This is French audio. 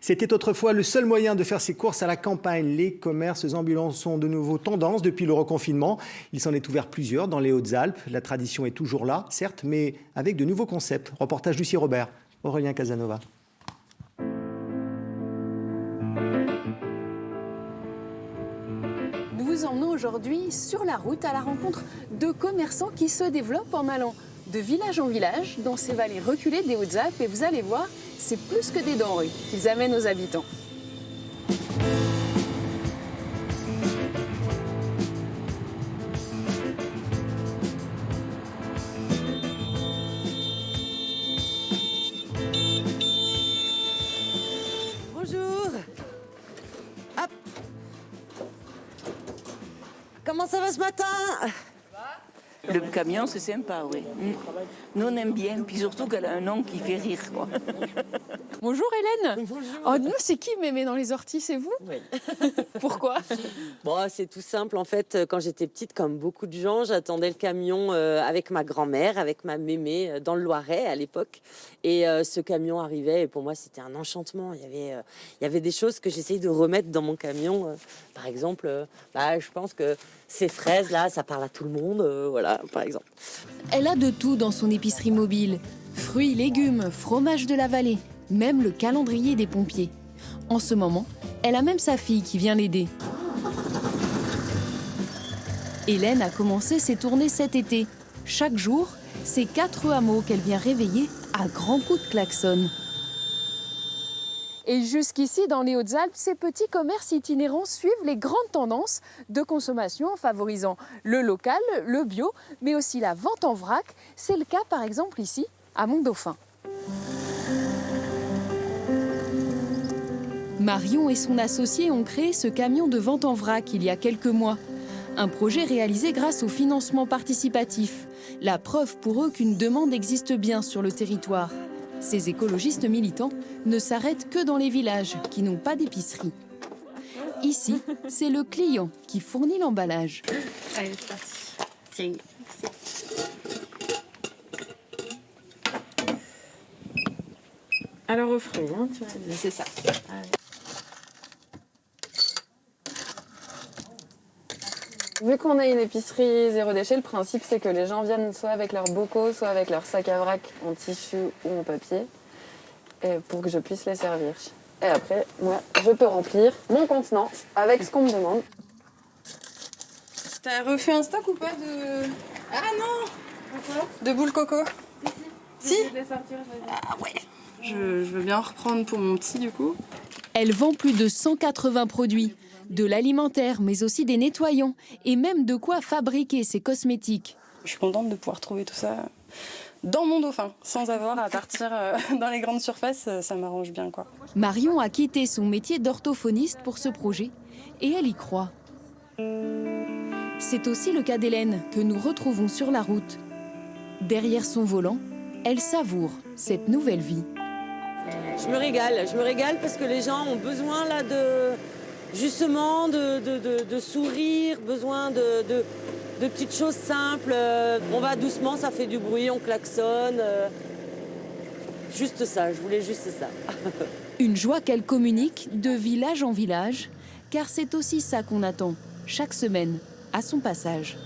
C'était autrefois le seul moyen de faire ses courses à la campagne. Les commerces ambulants sont de nouveau tendance depuis le reconfinement. Il s'en est ouvert plusieurs dans les Hautes-Alpes. La tradition est toujours là, certes, mais avec de nouveaux concepts. Reportage Lucie Robert, Aurélien Casanova. Nous vous emmenons aujourd'hui sur la route à la rencontre de commerçants qui se développent en allant de village en village dans ces vallées reculées des Hautes-Alpes. Et vous allez voir, c'est plus que des denrées qu'ils amènent aux habitants. Bonjour. Hop. Comment ça va ce matin? Le camion, c'est sympa, oui. Nous, on aime bien, puis surtout qu'elle a un nom qui fait rire, quoi. Bonjour Hélène. Bonjour. Oh, nous, c'est qui mémé dans les orties, c'est vous? Oui. Pourquoi? Bon, c'est tout simple. En fait, quand j'étais petite, comme beaucoup de gens, j'attendais le camion avec ma grand-mère, avec ma mémé, dans le Loiret à l'époque. Et ce camion arrivait et pour moi, c'était un enchantement. Il y avait des choses que j'essayais de remettre dans mon camion. Par exemple, je pense que ces fraises-là, ça parle à tout le monde. Voilà, par exemple. Elle a de tout dans son épicerie mobile. Fruits, légumes, fromage de la vallée, même le calendrier des pompiers. En ce moment, elle a même sa fille qui vient l'aider. Hélène a commencé ses tournées cet été. Chaque jour, c'est 4 hameaux qu'elle vient réveiller à grands coups de klaxon. Et jusqu'ici, dans les Hautes-Alpes, ces petits commerces itinérants suivent les grandes tendances de consommation en favorisant le local, le bio, mais aussi la vente en vrac. C'est le cas, par exemple, ici, à Mont-Dauphin. Marion et son associé ont créé ce camion de vente en vrac il y a quelques mois. Un projet réalisé grâce au financement participatif. La preuve pour eux qu'une demande existe bien sur le territoire. Ces écologistes militants ne s'arrêtent que dans les villages qui n'ont pas d'épicerie. Ici, c'est le client qui fournit l'emballage. Allez, c'est parti. Tiens, alors aux fruits, hein, tu vois. C'est ça. Vu qu'on a une épicerie zéro déchet, le principe c'est que les gens viennent soit avec leurs bocaux, soit avec leur sac à vrac en tissu ou en papier, et pour que je puisse les servir. Et après, moi, je peux remplir mon contenant avec ce qu'on me demande. T'as refait un stock ou pas de... Ah non. Pourquoi? De boules coco. Si. Ah ouais. Je veux bien reprendre pour mon petit du coup. Elle vend plus de 180 produits, de l'alimentaire, mais aussi des nettoyants, et même de quoi fabriquer ses cosmétiques. Je suis contente de pouvoir trouver tout ça dans mon Dauphin, sans avoir à partir dans les grandes surfaces, ça m'arrange bien, quoi. Marion a quitté son métier d'orthophoniste pour ce projet, et elle y croit. C'est aussi le cas d'Hélène, que nous retrouvons sur la route. Derrière son volant, elle savoure cette nouvelle vie. Je me régale parce que les gens ont besoin là justement de sourire, besoin de petites choses simples. On va doucement, ça fait du bruit, on klaxonne. Juste ça, je voulais juste ça. Une joie qu'elle communique de village en village, car c'est aussi ça qu'on attend chaque semaine à son passage.